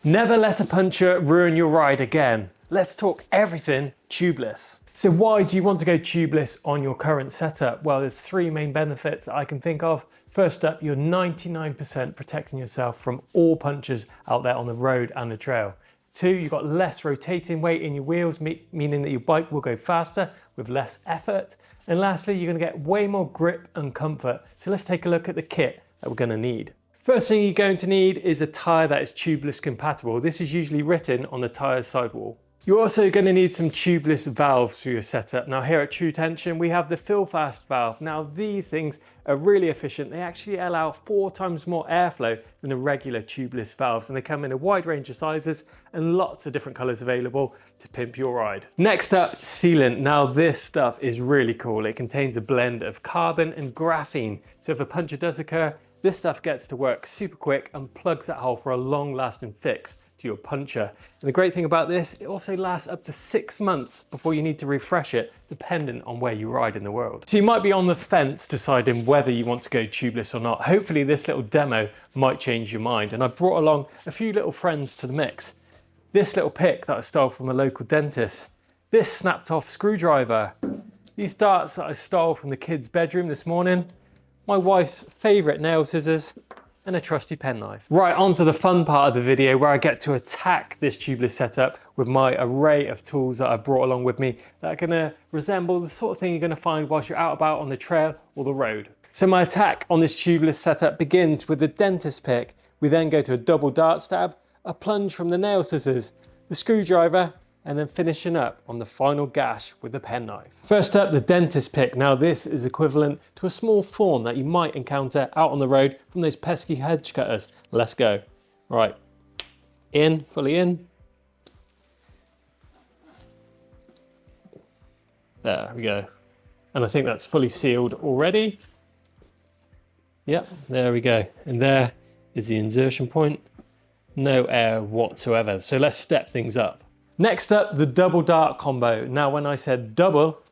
Never let a puncture ruin your ride again. Let's talk everything tubeless. So why do you want to go tubeless on your current setup? Well, there's three main benefits that I can think of. First up, you're 99% protecting yourself from all punctures out there on the road and the trail. Two, you've got less rotating weight in your wheels, meaning that your bike will go faster with less effort. And lastly, you're going to get way more grip and comfort. So let's take a look at the kit that we're going to need. First thing you're going to need is a tyre that is tubeless compatible. This is usually written on the tyre's sidewall. You're also going to need some tubeless valves for your setup. Now here at Tru-Tension, we have the fill fast valve. Now these things are really efficient. They actually allow 4 times more airflow than the regular tubeless valves, and they come in a wide range of sizes and lots of different colors available to pimp your ride. Next up, sealant. Now this stuff is really cool. It contains a blend of carbon and graphene. So if a puncture does occur, this stuff gets to work super quick and plugs that hole for a long lasting fix to your puncture. And the great thing about this, it also lasts up to 6 months before you need to refresh it, dependent on where you ride in the world. So you might be on the fence deciding whether you want to go tubeless or not. Hopefully this little demo might change your mind. And I brought along a few little friends to the mix. This little pick that I stole from a local dentist. This snapped off screwdriver. These darts that I stole from the kids' bedroom this morning. My wife's favorite nail scissors, and a trusty penknife. Right, on to the fun part of the video where I get to attack this tubeless setup with my array of tools that I've brought along with me that are gonna resemble the sort of thing you're gonna find whilst you're out about on the trail or the road. So my attack on this tubeless setup begins with the dentist pick. We then go to a double dart stab, a plunge from the nail scissors, the screwdriver, and then finishing up on the final gash with the penknife. First up, the dentist pick. Now this is equivalent to a small thorn that you might encounter out on the road from those pesky hedge cutters. Let's go. Right, in, fully in. There we go. And I think that's fully sealed already. Yep, there we go. And there is the insertion point. No air whatsoever. So let's step things up. Next up, the double dart combo. Now, when I said double,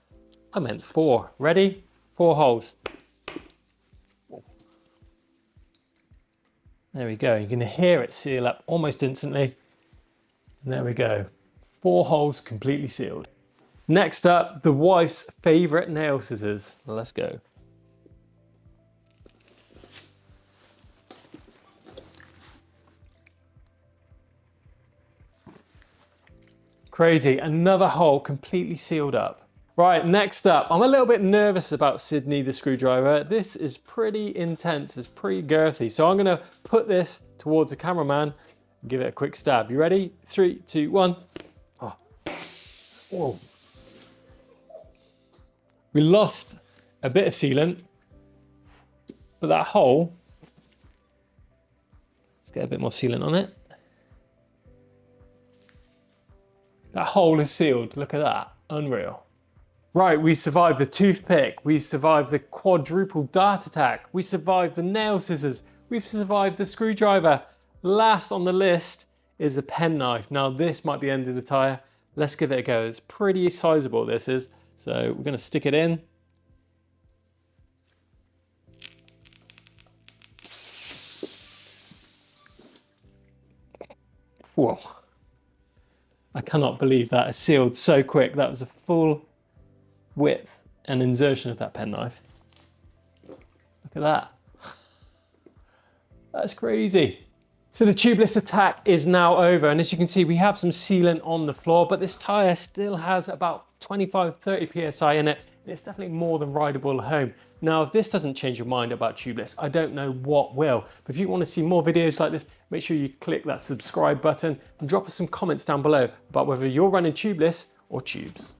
I meant 4. Ready? 4 holes. There we go. You can hear it seal up almost instantly. And there we go. 4 holes completely sealed. Next up, the wife's favorite nail scissors. Let's go. Crazy, another hole completely sealed up. Right, next up, I'm a little bit nervous about Sydney the screwdriver. This is pretty intense, it's pretty girthy. So I'm gonna put this towards the cameraman and give it a quick stab. You ready? 3, 2, 1. Oh. Whoa. We lost a bit of sealant, but that hole, let's get a bit more sealant on it. That hole is sealed, look at that, unreal. Right, we survived the toothpick, we survived the quadruple dart attack, we survived the nail scissors, we've survived the screwdriver. Last on the list is the penknife. Now this might be the end of the tyre. Let's give it a go. It's pretty sizable, this is. So we're gonna stick it in. Whoa. I cannot believe that is sealed so quick. That was a full width and insertion of that penknife. Look at that. That's crazy. So the tubeless attack is now over, and as you can see, we have some sealant on the floor, but this tyre still has about 25-30 PSI in it, and it's definitely more than rideable at home. Now, if this doesn't change your mind about tubeless, I don't know what will. But if you want to see more videos like this, make sure you click that subscribe button and drop us some comments down below about whether you're running tubeless or tubes.